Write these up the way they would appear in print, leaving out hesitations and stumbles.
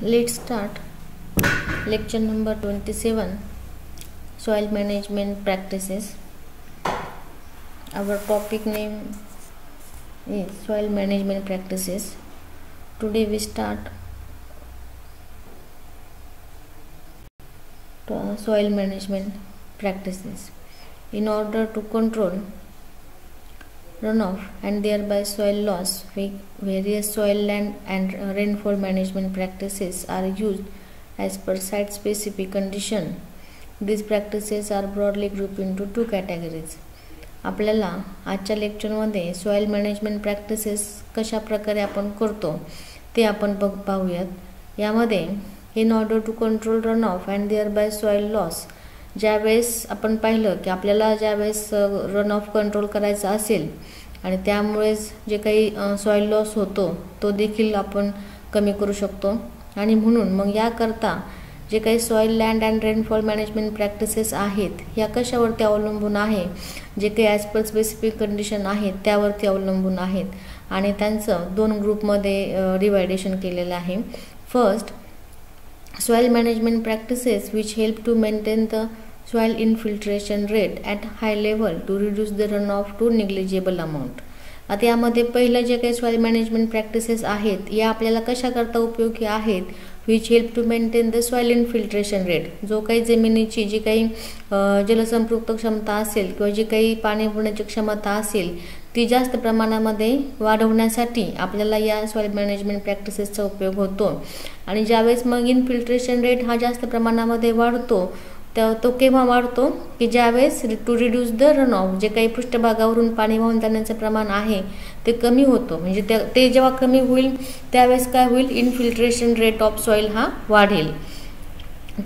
Let's start lecture number 27, soil management practices. Our topic name is soil management practices. Today we start soil management practices. In order to control runoff and thereby soil loss, various soil, land and rainfall management practices are used as per site specific condition. These practices are broadly grouped into two categories. आपल्याला आजच्या लेक्चरमध्ये soil management practices कशा प्रकारे आपण करतो ते आपण पाहूयात. यामध्ये in order to control run off and thereby soil loss, ज्यावेळेस आपण पाहिलं की आपल्याला ज्यावेळेस रन ऑफ कंट्रोल करायचा असेल आणि त्यामुळेच जे काही सॉइल लॉस होतो तो देखील आपण कमी करू शकतो. आणि म्हणून मग याकरता जे काही soil, land and rainfall management practices आहेत ह्या कशावरती अवलंबून आहे, जे काही ॲज पर स्पेसिफिक कंडिशन आहेत त्यावरती अवलंबून आहेत आणि त्यांचं दोन ग्रुपमध्ये डिवायडेशन केलेलं आहे. First, soil management practices which help to maintain the soil infiltration rate at high level to reduce the runoff to negligible amount. आता यामध्ये पहिलं जे काही सॉइल मॅनेजमेंट प्रॅक्टिसेस आहेत या आपल्याला कशाकरता उपयोगी आहेत, which help to maintain the soil infiltration rate. जो काही जमिनीची जी काही जलसंपृक्त क्षमता असेल किंवा जी काही पाणी पुरण्याची क्षमता असेल ती जास्त प्रमाणामध्ये वाढवण्यासाठी आपल्याला या सॉइल मॅनेजमेंट प्रॅक्टिसेसचा उपयोग होतो. आणि ज्यावेळेस मग इनफिल्ट्रेशन रेट हा जास्त प्रमाणामध्ये वाढतो तो केव्हा वाढतो की ज्यावेळेस to reduce the run off, जे काही पृष्ठभागावरून पाणी वाहून जाण्याचं प्रमाण आहे ते कमी होतो. म्हणजे ते जेव्हा कमी होईल त्यावेळेस काय होईल, इनफिल्ट्रेशन रेट ऑफ सॉइल हा वाढेल.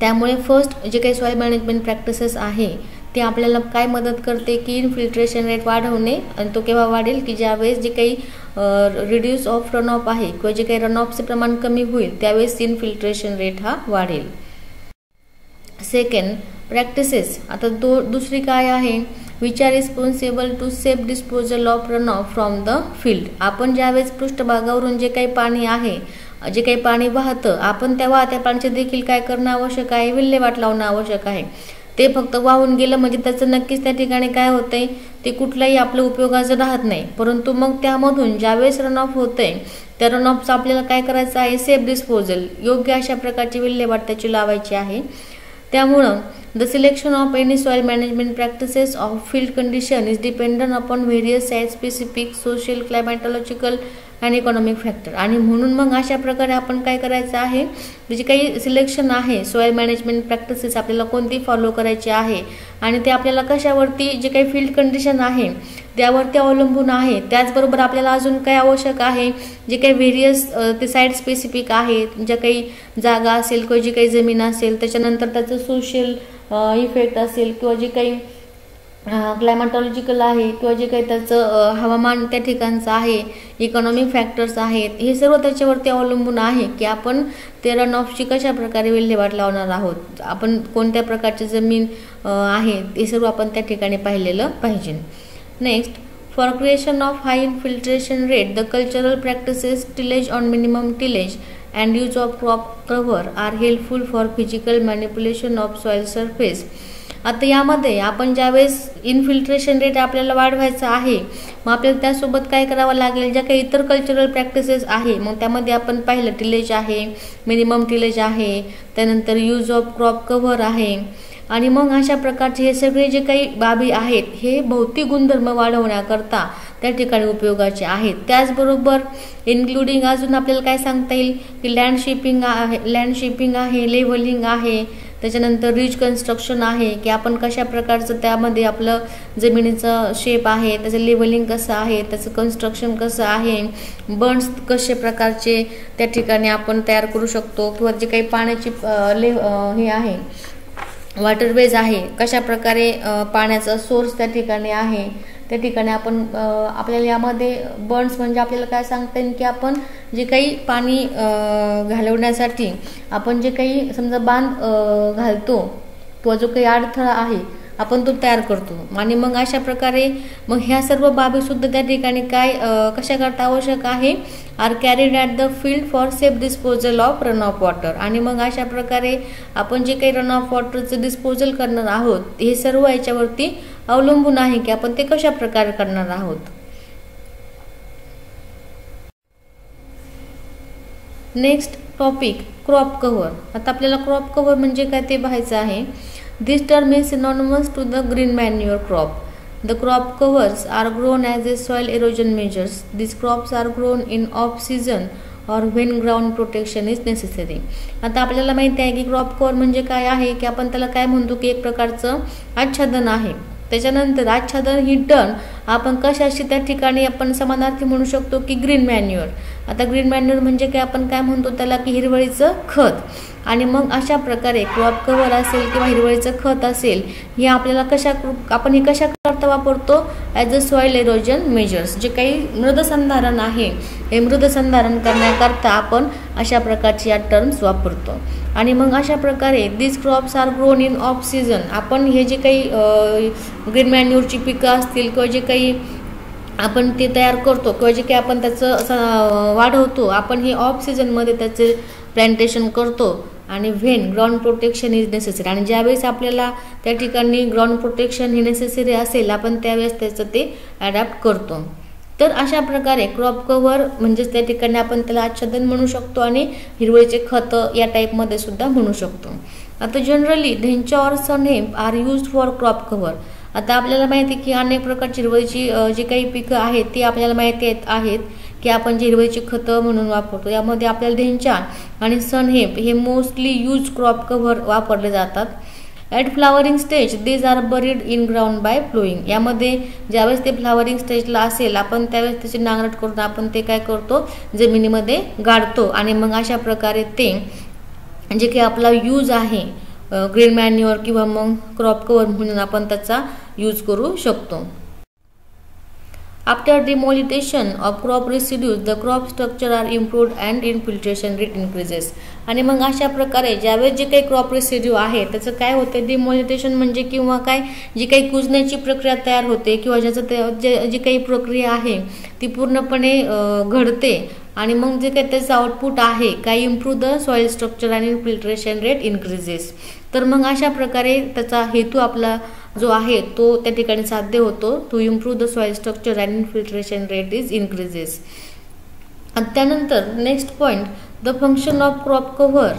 त्यामुळे फर्स्ट जे काही सॉइल मॅनेजमेंट प्रॅक्टिसेस आहे ते आपल्याला काय मदत करते की इनफिल्ट्रेशन रेट वाढवणे. आणि तो केव्हा वाढेल की ज्यावेळेस जे काही रिड्यूस ऑफ रन ऑफ आहे किंवा जे काही रन ऑफचे प्रमाण कमी होईल त्यावेळेस इनफिल्ट्रेशन रेट हा वाढेल. Second, practices. आता दुसरी काय आहे, which are responsible to safe disposal of run off from the field. आपण ज्यावेळेस पृष्ठभागावरून जे काही पाणी आहे, जे काही पाणी वाहतं, आपण त्या पाण्याचे देखील काय करणं आवश्यक आहे, विल्हेवाट लावणं आवश्यक आहे. ते फक्त वाहून गेलं म्हणजे त्याचं नक्कीच त्या ठिकाणी काय होतंय, ते कुठलाही आपलं उपयोगाचं राहत नाही. परंतु मग त्यामधून ज्यावेळेस रन ऑफ होतंय त्या रन ऑफचं आपल्याला काय करायचं आहे, सेफ डिस्पोजल, योग्य अशा प्रकारची विल्हेवाट त्याची लावायची आहे. त्यामुळं the selection of any soil management practices of field condition is dependent upon various site specific social, climatological and economic factor. आणि म्हणून मग अशा प्रकारे आपण काय करायचं आहे, जे काही सिलेक्शन आहे सॉइल मॅनेजमेंट प्रॅक्टिसेस आपल्याला कोणती फॉलो करायची आहे आणि ते आपल्याला कशावरती, जे काही फील्ड कंडिशन आहे त्यावरती अवलंबून आहे. त्याचबरोबर आपल्याला अजून काय आवश्यक आहे, जे काही व्हेरियस ते साईट स्पेसिफिक आहेत, ज्या काही जागा असेल किंवा जी काही जमीन असेल, त्याच्यानंतर त्याचं सोशल इफेक्ट असेल किंवा जे काही क्लायमॅटॉलॉजिकल आहे किंवा जे काही त्याचं हवामान त्या ठिकाणचं आहे, इकॉनॉमिक फॅक्टर्स आहेत, हे सर्व त्याच्यावरती अवलंबून आहे की आपण ते रन ऑफची कशा प्रकारे विल्हेवाट लावणार आहोत, आपण कोणत्या प्रकारची जमीन आहे हे सर्व आपण त्या ठिकाणी पाहिलेलं पाहिजे. Next, for creation of high infiltration rate the cultural practices tillage on minimum tillage and use of crop cover are helpful for physical manipulation of soil surface. आता यामध्ये आपण ज्यावेळेस इनफिल्ट्रेशन रेट आपल्याला वाढवायचा आहे मग आपल्याला त्यासोबत काय करावं लागेल, ज्या काही इतर कल्चरल प्रॅक्टिसेस आहे मग त्यामध्ये आपण पाहिलं टिलेज आहे, मिनिमम टिलेज आहे, त्यानंतर यूज ऑफ क्रॉप कव्हर आहे. आणि मग अशा प्रकारचे हे सगळे जे काही बाबी आहेत हे भौतिक गुणधर्म वाढवण्याकरता त्या ठिकाणी उपयोगाचे आहेत. त्याचबरोबर इन्क्लुडिंग अजून आपल्याला काय सांगता येईल की लँडशिपिंग आहे, लेव्हलिंग आहे, त्याच्यानंतर रिच कन्स्ट्रक्शन आहे की आपण कशा प्रकारचं त्यामध्ये आपलं जमिनीचं शेप आहे, त्याचं लेव्हलिंग कसं आहे, त्याचं कन्स्ट्रक्शन कसं आहे, बर्न्स कशा प्रकारचे त्या ठिकाणी आपण तयार करू शकतो किंवा जे काही पाण्याची हे आहे वॉटरवेज आहे, कशा प्रकारे पाण्याचा सोर्स त्या ठिकाणी आहे, त्या ठिकाणी आपण आपल्याला यामध्ये बर्न्स म्हणजे आपल्याला काय सांगता येईल की आपण जे काही पाणी घालवण्यासाठी आपण जे काही समजा बांध घालतो किंवा जो काही अडथळा आहे आपण तो तयार करतो. आणि मग अशा प्रकारे मग ह्या सर्व बाबी सुद्धा त्या ठिकाणी काय कशा करता आवश्यक आहे, are carried at the field for safe disposal of run off water. आणि मग अशा प्रकारे आपण जे काही रन ऑफ वॉटरचं डिस्पोजल करणार आहोत हे सर्व याच्यावरती अवलंबून आहे की आपण ते कशा प्रकारे करणार आहोत. Next topic crop cover. आता आपल्याला क्रॉप कव्हर म्हणजे काय ते पाहायचं आहे. This term is synonymous to the green manure crop. The crop covers are grown as a soil erosion measures. This crops are grown in off season or when ground protection is necessary. आता आपल्याला माहिती आहे की crop cover म्हणजे काय आहे, की आपण त्याला काय म्हणतो की एक प्रकारचं आच्छादन आहे. त्याच्यानंतर आच्छादन ही टर्म आपण कशाशी त्या ठिकाणी आपण समानार्थी म्हणू शकतो की ग्रीन मॅन्युअर. आता ग्रीन मॅन्युअर म्हणजे काय, आपण काय म्हणतो त्याला की हिरवळीचं खत. आणि मग अशा प्रकारे क्रॉप कव्हर असेल किंवा हिरवळीचं खत असेल हे आपल्याला आपण हे कशा करता वापरतो, as a soil erosion measures. जे काही मृदसंधारण आहे हे मृदसंधारण करण्याकरता आपण अशा प्रकारचे या टर्म्स वापरतो. आणि मग अशा प्रकारे this crops are grown in off season. आपण हे जे काही ग्रीन मॅन्युअरची पिकं असतील किंवा जे काही आपण ते तयार करतो किंवा जे काही आपण त्याचं वाढवतो, आपण हे ऑफ सीझनमध्ये त्याचे प्लांटेशन करतो. आणि when ground protection is necessary. आणि ज्यावेळेस आपल्याला त्या ठिकाणी ग्राउंड प्रोटेक्शन हे नेसेसरी असेल आपण त्यावेळेस त्याचं ते ॲडॅप्ट करतो. तर अशा प्रकारे क्रॉप कव्हर म्हणजेच त्या ठिकाणी आपण त्याला आच्छादन म्हणू शकतो आणि हिरवळीचे खत या टाईपमध्ये सुद्धा म्हणू शकतो. आता generally dhaincha or sunhemp are used for crop cover. आता आपल्याला माहिती आहे की अनेक प्रकारची हिरवळीची जी काही पिकं आहेत ती आपल्याला माहिती आहेत की आपण जी हिरवळीची खतं म्हणून वापरतो. यामध्ये आपल्याला ढेंचा आणि सनहेप हे मोस्टली यूज क्रॉप कव्हर वापरले जातात. At flowering stage these are buried in ground by flowing. यामध्ये ज्यावेळेस ते फ्लावरिंग स्टेजला असेल आपण त्यावेळेस त्याची नांगरट करून आपण ते काय करतो, जमिनीमध्ये गाडतो. आणि मग अशा प्रकारे ते जे काही आपला यूज आहे ग्रीन मॅन्युअर किंवा मग क्रॉप कव्हर म्हणून आपण त्याचा यूज करू शकतो. After demolition of crop residues the crop structure are improved and infiltration rate increases. आणि मग अशा प्रकारे ज्यावेळेस जे काही क्रॉप रेसिड्यू आहे त्याचं काय होते, डिमॉलिटेशन म्हणजे किंवा काय जी काही कुजण्याची प्रक्रिया तयार होते किंवा ज्याचं जी काही प्रक्रिया आहे ती पूर्णपणे घडते. आणि मग जे काही त्याचं आउटपुट आहे काय, improve the soil structure and infiltration rate increases. तर मग अशा प्रकारे त्याचा हेतू आपला जो आहे तो त्या ठिकाणी साध्य होतो. To improve the soil structure and infiltration rate is increases. त्यानंतर next point, the function of crop cover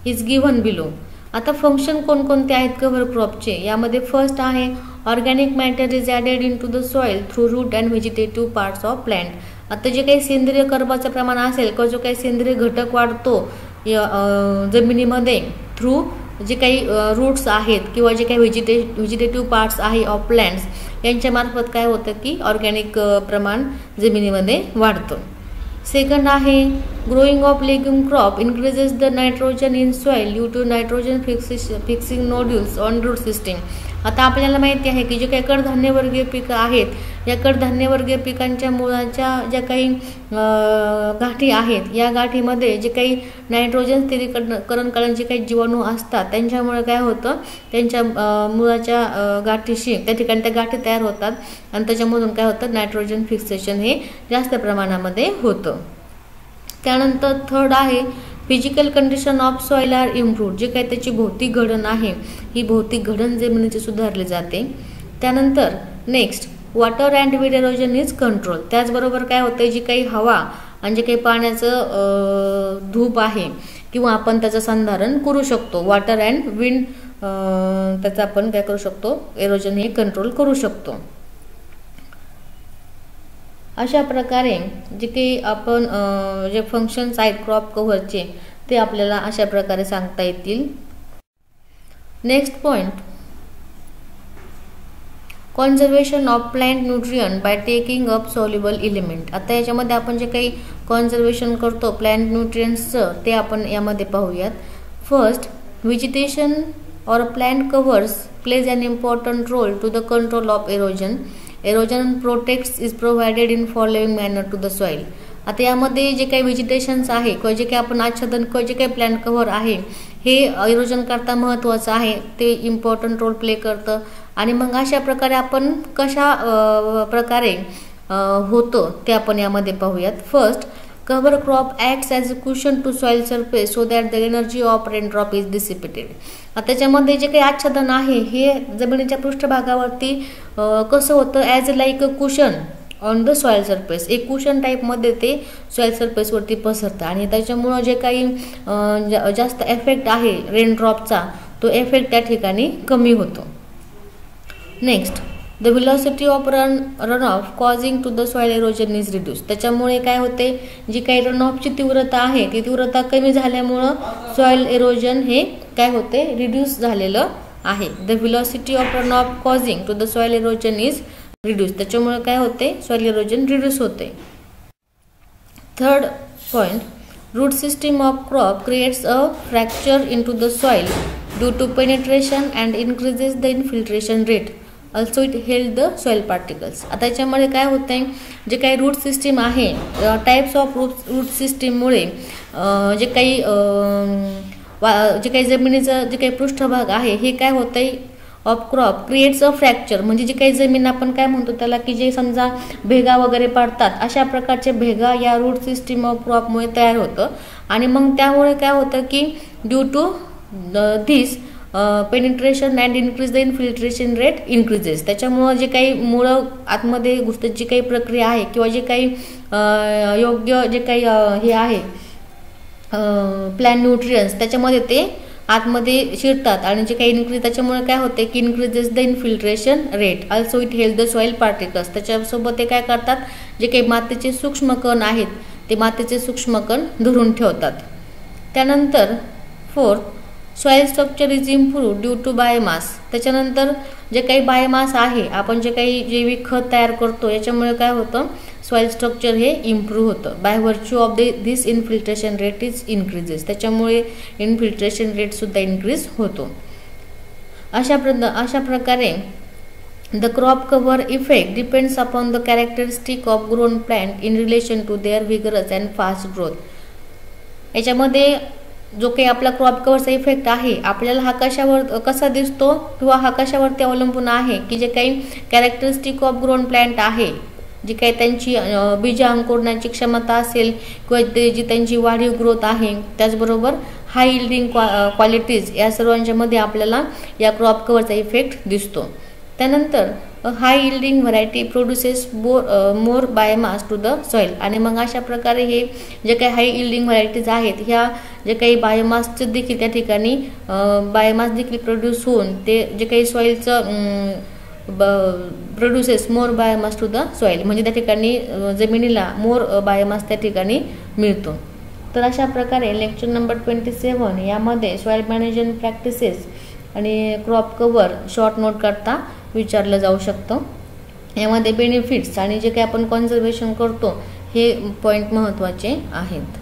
is given below. आता फंक्शन कोणकोणते आहेत कव्हर क्रॉपचे, यामध्ये फर्स्ट आहे organic matter is added in to the soil through root and vegetative parts of plant. आता जे काही सेंद्रिय कर्बाचं प्रमाण असेल किंवा जो काही सेंद्रिय घटक वाढतो जमिनीमध्ये थ्रू जे काही रूट्स आहेत किंवा जे काही व्हेजिटेटिव्ह पार्ट्स आहे ऑफ प्लांट्स यांच्यामार्फत काय होतं की ऑर्गॅनिक प्रमाण जमिनीमध्ये वाढतं. सेकंड आहे growing of legume crop increases the nitrogen in soil due to nitrogen fixing nodules on root system. आता आपल्याला माहिती आहे की जे काही कडधान्यवर्गीय पिकं आहेत या कडधान्यवर्गीय पिकांच्या मुळाच्या ज्या काही गाठी आहेत या गाठीमध्ये जे काही नायट्रोजन स्थिरीकरण करणारे जे काही जीवाणू असतात त्यांच्यामुळे काय होतं, त्यांच्या मुळाच्या गाठीशी त्या ठिकाणी त्या गाठी तयार होतात आणि त्याच्यामधून काय होतं, नायट्रोजन फिक्सेशन हे जास्त प्रमाणामध्ये होतं. त्यानंतर थर्ड आहे physical condition of soil are improved. जे काही त्याची भौतिक घडण आहे ही भौतिक घडण जमिनीची सुधारली जाते. त्यानंतर next water and wind halogen is control. त्याचबरोबर काय होतं, जी काही हवा आणि जे काही पाण्याचं धूप आहे किंवा आपण त्याचं संधारण करू शकतो, वॉटर अँड विंड त्याचं आपण काय करू शकतो, एरोजन हे कंट्रोल करू शकतो. अशा प्रकारे जे काही आपण जे फंक्शन्स आहेत क्रॉप कव्हरचे ते आपल्याला अशा प्रकारे सांगता येतील. Next point, conservation of plant nutrient by taking up soluble element. आता याच्यामध्ये आपण जे काही कॉन्झर्वेशन करतो प्लांट न्यूट्रियंट्सचं ते आपण यामध्ये पाहूयात. First, vegetation or plant covers plays an important role to the control of erosion. Erosion protects is provided in following manner to the soil. आता यामध्ये जे काही व्हेजिटेशन्स आहे किंवा जे काही आपण आच्छादन किंवा जे काही प्लांट कव्हर आहे हे इरोजन करता महत्त्वाचं आहे, ते इम्पॉर्टंट रोल प्ले करतं. आणि मग अशा प्रकारे आपण कशा प्रकारे होतं ते आपण यामध्ये पाहूयात. First, cover crop acts as a cushion to soil surface so that the energy of raindrop is dissipated. त्याच्यामध्ये जे काही आच्छादन आहे हे जमिनीच्या पृष्ठभागावरती कसं होतं, as like a cushion on the soil surface, एक कुशन टाईपमध्ये ते सॉइल सरफेसवरती पसरतं आणि त्याच्यामुळं जे काही जास्त एफेक्ट आहे रेनड्रॉपचा तो एफेक्ट त्या ठिकाणी कमी होतो. Next, the velocity of run off causing to the soil erosion is reduce. त्याच्यामुळे काय होते, जी काही रन ऑफची तीव्रता आहे ती तीव्रता कमी झाल्यामुळं सॉइल इरोजन हे काय होते, रिड्यूस झालेलं आहे. The velocity of run off causing to the soil erosion is reduce. त्याच्यामुळे काय होते, सॉइल इरोजन रिड्यूस होते. Third point, root system of crop creates a fracture in to the soil due to penetration and increases the infiltration rate. Also it held the soil particles. आता याच्यामध्ये काय होतं आहे, जे काही रूट सिस्टीम आहे, types of root सिस्टीममुळे जे काही जमिनीचं जे काही पृष्ठभाग आहे हे काय होतं आहे, of crop creates a fracture, म्हणजे जी काही जमीन आपण काय म्हणतो त्याला की जे समजा भेगा वगैरे पडतात अशा प्रकारचे भेगा या रूट सिस्टीम ऑफ क्रॉपमुळे तयार होतं. आणि मग त्यामुळे काय होतं की due to this penetration and increase the infiltration rate increases. त्याच्यामुळं जे काही मुळं आतमध्ये घुसण्याची काही प्रक्रिया आहे किंवा जे काही योग्य जे काही हे आहे प्लॅन न्यूट्रियन्स त्याच्यामध्ये ते आतमध्ये शिरतात आणि जे काही इन्क्रीज त्याच्यामुळे काय होते की increases the infiltration rate. Also it held the soil particles. त्याच्यासोबत ते काय करतात, जे काही मातीचे सूक्ष्म कण आहेत ते मातीचे सूक्ष्म कण धरून ठेवतात. त्यानंतर fourth, soil structure is improve due to biomass. त्याच्यानंतर जे काही बायोमास आहे, आपण जे काही जैविक खत तयार करतो याच्यामुळे काय होतं, सॉइल स्ट्रक्चर हे इम्प्रूव्ह होतं. By virtue of this infiltration rate is increases. त्याच्यामुळे इन्फिल्ट्रेशन रेट सुद्धा इन्क्रीज होतो. अशा प्रकारे the crop cover effect depends upon the characteristic of grown plant in relation to their vigorous and fast growth. याच्यामध्ये जो काही आपला क्रॉप कव्हरचा इफेक्ट आहे आपल्याला हा कसा दिसतो किंवा हा कशावरती अवलंबून आहे की जे काही कॅरेक्टरिस्टिक ऑफ ग्रोन प्लांट आहे, जी काही त्यांची बीज अंकुरण्याची क्षमता असेल किंवा जी त्यांची वाढीव ग्रोथ आहे, त्याचबरोबर हाय यील्डिंग क्वालिटीज या सर्वांच्यामध्ये आपल्याला या क्रॉप कव्हरचा इफेक्ट दिसतो. त्यानंतर high yielding variety produces more biomass to the soil. आणि मग अशा प्रकारे हे जे काही हाय यील्डिंग व्हरायटीज आहेत ह्या जे काही बायोमासचे देखील त्या ठिकाणी बायोमास देखील प्रोड्यूस होऊन ते जे काही सॉइलचं produces more biomass to the soil, म्हणजे त्या ठिकाणी जमिनीला मोर बायोमास त्या ठिकाणी मिळतो. तर अशा प्रकारे लेक्चर नंबर 27 यामध्ये सॉइल मॅनेजमेंट प्रॅक्टिसेस आणि क्रॉप कव्हर शॉर्ट नोट करता विचारलं जाऊ शकतं. यामध्ये बेनिफिट्स आणि जे काही आपण कन्झर्वेशन करतो हे पॉईंट महत्त्वाचे आहेत.